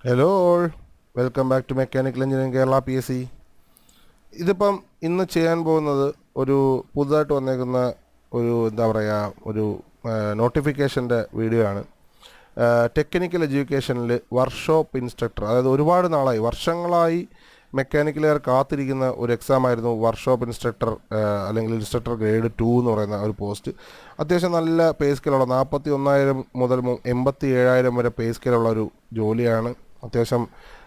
Hello all, welcome back to mechanical engineering Kerala PSC. ഇതിപ്പം ഇന്ന് ചെയ്യാൻ പോകുന്നത് ഒരു പുതുതായിട്ട് വന്നേക്കുന്ന ഒരു എന്താ പറയുക ഒരു നോട്ടിഫിക്കേഷൻ്റെ വീഡിയോ ആണ്. ടെക്നിക്കൽ എഡ്യൂക്കേഷനിൽ വർക്ക്ഷോപ്പ് ഇൻസ്ട്രക്ടർ, അതായത് ഒരുപാട് നാളായി വർഷങ്ങളായി മെക്കാനിക്കലുകാർ കാത്തിരിക്കുന്ന ഒരു എക്സാം ആയിരുന്നു വർക്ക്ഷോപ്പ് ഇൻസ്ട്രക്ടർ, അല്ലെങ്കിൽ ഇൻസ്ട്രക്ടർ ഗ്രേഡ് 2 എന്ന് പറയുന്ന ഒരു പോസ്റ്റ്. അത്യാവശ്യം നല്ല പേ സ്കെയിലുള്ള 41,000 മുതൽ 87,000 വരെ പേ സ്കെയിലുള്ള ഒരു ജോലിയാണ്. അത്യാവശ്യം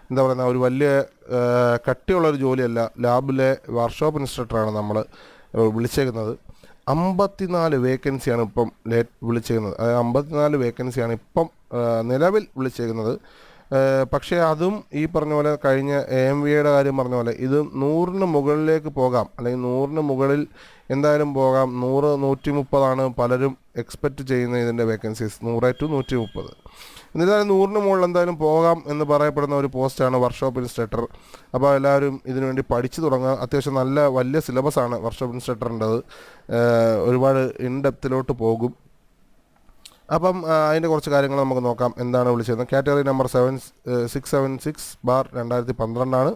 എന്താ പറയുക ഒരു വലിയ കട്ടിയുള്ളൊരു ജോലിയല്ല. ലാബിലെ വർക്ക്ഷോപ്പ് ഇൻസ്ട്രക്ടറാണ് നമ്മൾ വിളിച്ചേക്കുന്നത്. 54 വേക്കൻസിയാണ് ഇപ്പം വിളിച്ചേക്കുന്നത്. അതായത് 54 വേക്കൻസിയാണ് ഇപ്പം നിലവിൽ വിളിച്ചേക്കുന്നത്. പക്ഷേ അതും ഈ പറഞ്ഞ പോലെ കഴിഞ്ഞ AMVയുടെ കാര്യം പറഞ്ഞ പോലെ ഇത് 100-ന് മുകളിലേക്ക് പോകാം, അല്ലെങ്കിൽ 100-ന് മുകളിൽ എന്തായാലും പോകാം. 100, 130 പലരും എക്സ്പെക്റ്റ് ചെയ്യുന്ന ഇതിൻ്റെ വേക്കൻസീസ്. 100 to 130. എന്നിരുന്നാലും 100-ന് മുകളിൽ എന്തായാലും പോകാം എന്ന് പറയപ്പെടുന്ന ഒരു പോസ്റ്റാണ് വർക്ക്ഷോപ്പ് ഇൻസ്ട്രക്ടർ. അപ്പോൾ എല്ലാവരും ഇതിനുവേണ്ടി പഠിച്ചു തുടങ്ങുക. അത്യാവശ്യം നല്ല വലിയ സിലബസാണ് വർക്ക്ഷോപ്പ് ഇൻസ്ട്രക്ടറിൻ്റെത്. ഒരുപാട് ഇൻഡെപ്തിലോട്ട് പോകും. അപ്പം അതിൻ്റെ കുറച്ച് കാര്യങ്ങൾ നമുക്ക് നോക്കാം. എന്താണ് വിളിച്ചത്? കാറ്റഗറി നമ്പർ 676/2012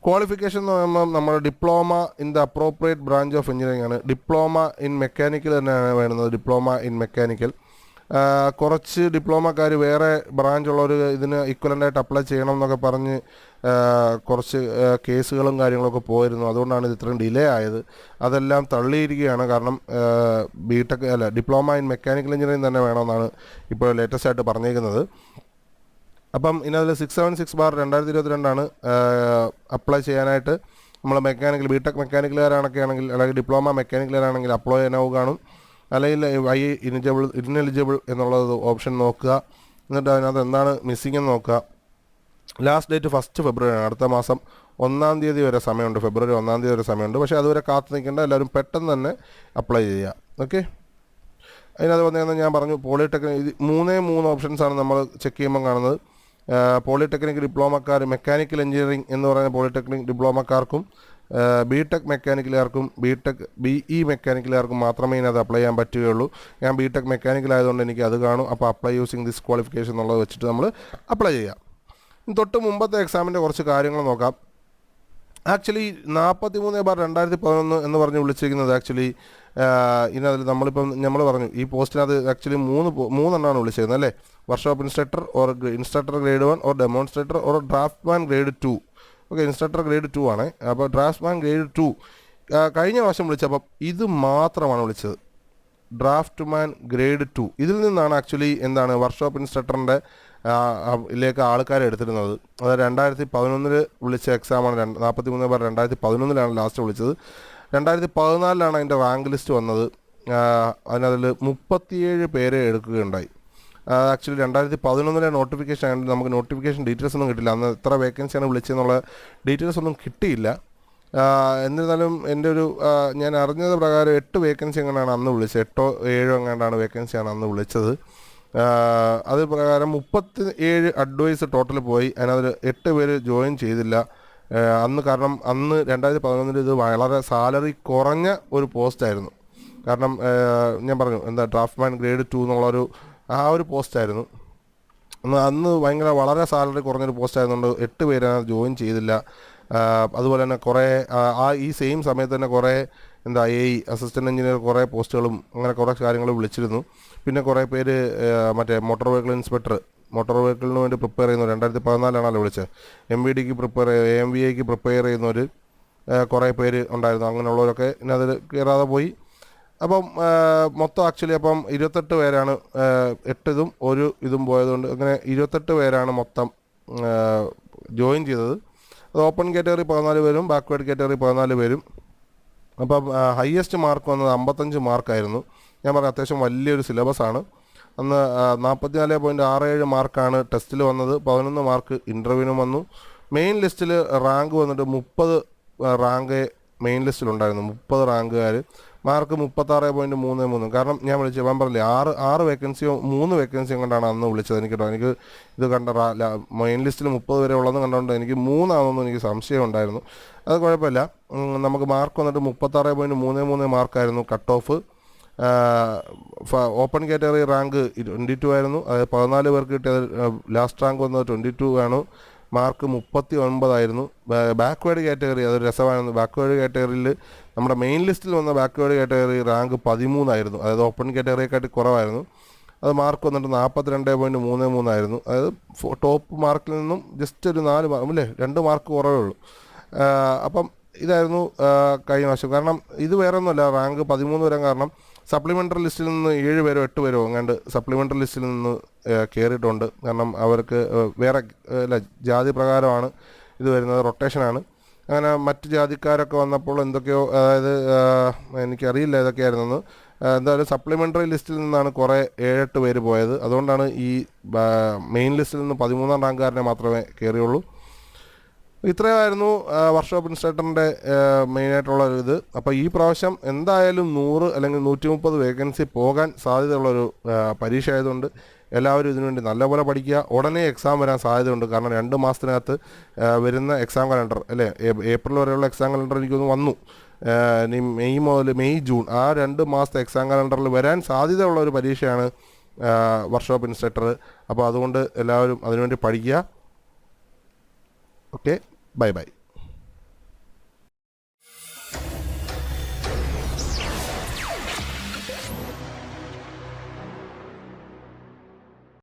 ക്വാളിഫിക്കേഷൻ എന്ന് പറയുമ്പോൾ നമ്മൾ diploma in the appropriate branch of engineering ആണ്. ഡിപ്ലോമ ഇൻ മെക്കാനിക്കൽ തന്നെയാണ് വേണ്ടുന്നത്. Diploma in mechanical. കുറച്ച് ഡിപ്ലോമക്കാർ വേറെ ബ്രാഞ്ചുള്ളവർ ഇതിന് ഇക്വലൻ്റായിട്ട് അപ്ലൈ ചെയ്യണം എന്നൊക്കെ പറഞ്ഞ് കുറച്ച് കേസുകളും കാര്യങ്ങളൊക്കെ പോയിരുന്നു. അതുകൊണ്ടാണ് ഇത് ഇത്രയും ഡിലേ ആയത്. അതെല്ലാം തള്ളിയിരിക്കുകയാണ്. കാരണം ഡിപ്ലോമ ഇൻ മെക്കാനിക്കൽ എഞ്ചിനീയറിംഗ് തന്നെ വേണമെന്നാണ് ഇപ്പോൾ ലേറ്റസ്റ്റ് ആയിട്ട് പറഞ്ഞേക്കുന്നത്. അപ്പം ഇതിനതിൽ 676/2022 അപ്ലൈ ചെയ്യാനായിട്ട് നമ്മൾ മെക്കാനിക്കൽ ബിടെക് മെക്കാനിക്കലുകാരാണൊക്കെ ആണെങ്കിൽ, അല്ലെങ്കിൽ ഡിപ്ലോമ മെക്കാനിക്കലുകാരാണെങ്കിൽ അപ്ലൈ ചെയ്യാനാവും കാണും. അല്ലെങ്കിൽ ഇൻഎലിജിബിൾ എന്നുള്ളത് ഓപ്ഷൻ നോക്കുക. എന്നിട്ട് അതിനകത്ത് എന്താണ് മിസ്സിംഗ് എന്ന് നോക്കുക. ലാസ്റ്റ് ഡേറ്റ് 1 ഫെബ്രുവരി ആണ്. അടുത്ത മാസം 1-ാം തീയതി വരെ സമയമുണ്ട്. ഫെബ്രുവരി 1-ാം തീയതി വരെ സമയമുണ്ട്. പക്ഷേ അതുവരെ കാത്തു നിൽക്കേണ്ട, എല്ലാവരും പെട്ടെന്ന് തന്നെ അപ്ലൈ ചെയ്യുക. ഓക്കെ. അതിനകത്ത് വന്നതെന്ന് ഞാൻ പറഞ്ഞു, പോളിടെക്നിക്. ഇത് 3 ഓപ്ഷൻസാണ് നമ്മൾ ചെക്ക് ചെയ്യുമ്പോൾ കാണുന്നത്. പോളിടെക്നിക് ഡിപ്ലോമക്കാർ, മെക്കാനിക്കൽ എഞ്ചിനീയറിംഗ് എന്ന് പറയുന്ന പോളിടെക്നിക് ഡിപ്ലോമക്കാർക്കും ബിടെക് മെക്കാനിക്കലുകാർക്കും BE മെക്കാനിക്കലുകാർക്കും മാത്രമേ ഇതിനകത്ത് അപ്ലൈ ചെയ്യാൻ പറ്റുകയുള്ളൂ. ഞാൻ ബിടെക് മെക്കാനിക്കൽ ആയതുകൊണ്ട് എനിക്ക് അത് കാണും. അപ്പോൾ അപ്ലൈ യൂസിങ് ദിസ് ക്വാളിഫിക്കേഷൻ എന്നുള്ളത് വെച്ചിട്ട് നമ്മൾ അപ്ലൈ ചെയ്യാം. തൊട്ട് മുമ്പത്തെ എക്സാമിൻ്റെ കുറച്ച് കാര്യങ്ങൾ നോക്കാം. ആക്ച്വലി 43/2011 എന്ന് പറഞ്ഞ് വിളിച്ചിരിക്കുന്നത് ആക്ച്വലി ഇതിനകത്ത് നമ്മൾ പറഞ്ഞു ഈ പോസ്റ്റിനകത്ത് ആക്ച്വലി മൂന്നെണ്ണമാണ് വിളിച്ചിരുന്നത് അല്ലേ? Workshop instructor, or instructor grade 1, or demonstrator, or draughtsman grade 2. Okay, instructor grade 2 ആണ്. അപ്പോൾ ഡ്രാഫ്റ്റ്മാൻ ഗ്രേഡ് 2 കഴിഞ്ഞ പ്രാവശ്യം വിളിച്ചപ്പം ഇത് മാത്രമാണ് വിളിച്ചത്, ഡ്രാഫ്റ്റ്മാൻ ഗ്രേഡ് 2. ഇതിൽ നിന്നാണ് ആക്ച്വലി എന്താണ് വർക്ക്ഷോപ്പ് ഇൻസ്ട്രക്ടറിൻ്റെ ിലേക്ക് ആൾക്കാരെ എടുത്തിരുന്നത്. അത് 2011 വിളിച്ച എക്സാമാണ്. 43/2011 ലാസ്റ്റ് വിളിച്ചത്. 2014 അതിൻ്റെ റാങ്ക് ലിസ്റ്റ് വന്നത്. അതിനതിൽ 37 പേരെ എടുക്കുകയുണ്ടായി. ആക്ച്വലി 2011 നോട്ടിഫിക്കേഷൻ ആയതുകൊണ്ട് നമുക്ക് നോട്ടിഫിക്കേഷൻ ഡീറ്റെയിൽസ് ഒന്നും കിട്ടില്ല. അന്ന് എത്ര വേക്കൻസിയാണ് വിളിച്ചതെന്നുള്ള ഡീറ്റെയിൽസ് ഒന്നും കിട്ടിയില്ല. എന്നിരുന്നാലും എൻ്റെ ഞാൻ അറിഞ്ഞത് പ്രകാരം 8 വേക്കൻസി എങ്ങനെയാണ് അന്ന് വിളിച്ചത്. 8ഓ 7ഓ എങ്ങാണ്ടാണ് വേക്കൻസിയാണ് അന്ന് വിളിച്ചത്. അത് പ്രകാരം 37 അഡ്വൈസ് ടോട്ടൽ പോയി. അതിനകത്ത് 8 പേര് ജോയിൻ ചെയ്തില്ല അന്ന്. കാരണം അന്ന് 2011 ഇത് വളരെ സാലറി കുറഞ്ഞ ഒരു പോസ്റ്റായിരുന്നു. കാരണം ഞാൻ പറഞ്ഞു ഡ്രാഫ്റ്റ്മാൻ ഗ്രേഡ് 2 എന്നുള്ളൊരു ഒരു പോസ്റ്റായിരുന്നു. അന്ന് വളരെ സാലറി കുറഞ്ഞൊരു പോസ്റ്റായതുകൊണ്ട് 8 പേര് ജോയിൻ ചെയ്തില്ല. അതുപോലെ തന്നെ കുറേ ഈ സെയിം സമയത്ത് തന്നെ കുറേ AE അസിസ്റ്റൻറ്റ് എഞ്ചിനീയർ കുറേ പോസ്റ്റുകളും അങ്ങനെ കുറേ കാര്യങ്ങൾ വിളിച്ചിരുന്നു. പിന്നെ കുറേ പേര് മോട്ടോർ വെഹിക്കിൾ ഇൻസ്പെക്ടർ, മോട്ടോർ വെഹിക്കിളിന് വേണ്ടി പ്രിപ്പയർ ചെയ്യുന്നു. 2014 വിളിച്ചത്. MVDക്ക് പ്രിപ്പയർ AMVAക്ക് പ്രിപ്പയർ ചെയ്യുന്നവർ കുറേ പേര് ഉണ്ടായിരുന്നു. അങ്ങനെയുള്ളവരൊക്കെ അതിൽ കയറാതെ പോയി. അപ്പം മൊത്തം ആക്ച്വലി 28 പേരാണ്. 8 ഒരു ഇതും പോയതുകൊണ്ട് അങ്ങനെ 28 പേരാണ് മൊത്തം ജോയിൻ ചെയ്തത്. അത് ഓപ്പൺ കാറ്റഗറി 14 പേരും, ബാക്ക്വേർഡ് കാറ്റഗറി 14 പേരും. അപ്പം ഹയസ്റ്റ് മാർക്ക് വന്നത് 55 മാർക്കായിരുന്നു. ഞാൻ പറഞ്ഞ അത്യാവശ്യം വലിയൊരു സിലബസാണ്. അന്ന് 44.67 മാർക്കാണ് ടെസ്റ്റിൽ വന്നത്. 11 മാർക്ക് ഇൻ്റർവ്യൂവിനും വന്നു. മെയിൻ ലിസ്റ്റിൽ റാങ്ക് വന്നിട്ട് 30 റാങ്ക് മെയിൻ ലിസ്റ്റിലുണ്ടായിരുന്നു. 30 റാങ്കുകാർ. മാർക്ക് 36.33. കാരണം ഞാൻ പറഞ്ഞില്ലേ 6 വേക്കൻസിയോ 3 വേക്കൻസിയോ കൊണ്ടാണ് അന്ന് വിളിച്ചത്. എനിക്ക് ഇത് കണ്ട മെയിൻ ലിസ്റ്റിൽ 30 വരെ ഉള്ളതെന്ന് കണ്ടുകൊണ്ട് എനിക്ക് 3 ആണെന്ന് എനിക്ക് സംശയം ഉണ്ടായിരുന്നു. അത് കുഴപ്പമില്ല. നമുക്ക് മാർക്ക് വന്നിട്ട് 36.33 മാർക്കായിരുന്നു cut off. Open category rank 22 ആയിരുന്നു. അതായത് 14 പേർക്ക് കിട്ടിയത്. ലാസ്റ്റ് റാങ്ക് വന്നത് 22 ആണ്. മാർക്ക് 39 ആയിരുന്നു. ബാക്ക്വേർഡ് കാറ്റഗറി അതൊരു രസമായിരുന്നു. ബാക്ക്വേർഡ് കാറ്റഗറിയിൽ നമ്മുടെ മെയിൻ ലിസ്റ്റിൽ വന്ന ബാക്ക്വേർഡ് കാറ്റഗറി റാങ്ക് 13 ആയിരുന്നു. അതായത് ഓപ്പൺ കാറ്റഗറിയെക്കാട്ടി കുറവായിരുന്നു. അത് മാർക്ക് വന്നിട്ട് 42.33 ആയിരുന്നു. അതായത് ടോപ്പ് മാർക്കിൽ നിന്നും ജസ്റ്റ് ഒരു 4 മാർക്ക് അല്ലേ 2 മാർക്ക് കുറവേ ഉള്ളൂ. അപ്പം ഇതായിരുന്നു കഴിഞ്ഞ വർഷം. കാരണം ഇത് വേറെ ഒന്നുമല്ല, റാങ്ക് 13 വരാൻ കാരണം സപ്ലിമെൻ്ററി ലിസ്റ്റിൽ നിന്ന് 7 പേരോ 8 പേരോ അങ്ങാണ്ട് സപ്ലിമെൻ്ററി ലിസ്റ്റിൽ നിന്ന് കയറിയിട്ടുണ്ട്. കാരണം അവർക്ക് വേറെ അല്ല ജാതി പ്രകാരമാണ് ഇത് വരുന്നത്, റൊട്ടേഷനാണ്. അങ്ങനെ മറ്റ് ജാതിക്കാരൊക്കെ വന്നപ്പോൾ എന്തൊക്കെയോ, അതായത് എനിക്കറിയില്ല ഏതൊക്കെയായിരുന്നെന്ന്. എന്തായാലും സപ്ലിമെൻ്ററി ലിസ്റ്റിൽ നിന്നാണ് കുറേ 7-8 പേര് പോയത്. അതുകൊണ്ടാണ് ഈ മെയിൻ ലിസ്റ്റിൽ നിന്ന് 13ാം റാങ്കുകാരനെ മാത്രമേ കയറിയുള്ളൂ. ഇത്രയായിരുന്നു വർക്ക്ഷോപ്പ് ഇൻസ്ട്രക്ടറിൻ്റെ മെയിനായിട്ടുള്ള ഒരു ഇത്. അപ്പോൾ ഈ പ്രാവശ്യം എന്തായാലും 100 അല്ലെങ്കിൽ 130 വേക്കൻസി പോകാൻ സാധ്യതയുള്ളൊരു പരീക്ഷ ആയതുകൊണ്ട് എല്ലാവരും ഇതിനുവേണ്ടി നല്ലപോലെ പഠിക്കുക. ഉടനെ എക്സാം വരാൻ സാധ്യതയുണ്ട്. കാരണം 2 മാസത്തിനകത്ത് വരുന്ന എക്സാം കലണ്ടർ അല്ലേ, ഏപ്രിൽ വരെയുള്ള എക്സാം കലണ്ടർ എനിക്കൊന്ന് വന്നു. ഇനി മെയ് മുതൽ മെയ് ജൂൺ ആ 2 മാസത്തെ എക്സാം കലണ്ടറിൽ വരാൻ സാധ്യതയുള്ള ഒരു പരീക്ഷയാണ് വർക്ക്ഷോപ്പ് ഇൻസ്ട്രക്ടർ. അപ്പോൾ അതുകൊണ്ട് എല്ലാവരും അതിനുവേണ്ടി പഠിക്കുക. Okay, bye bye.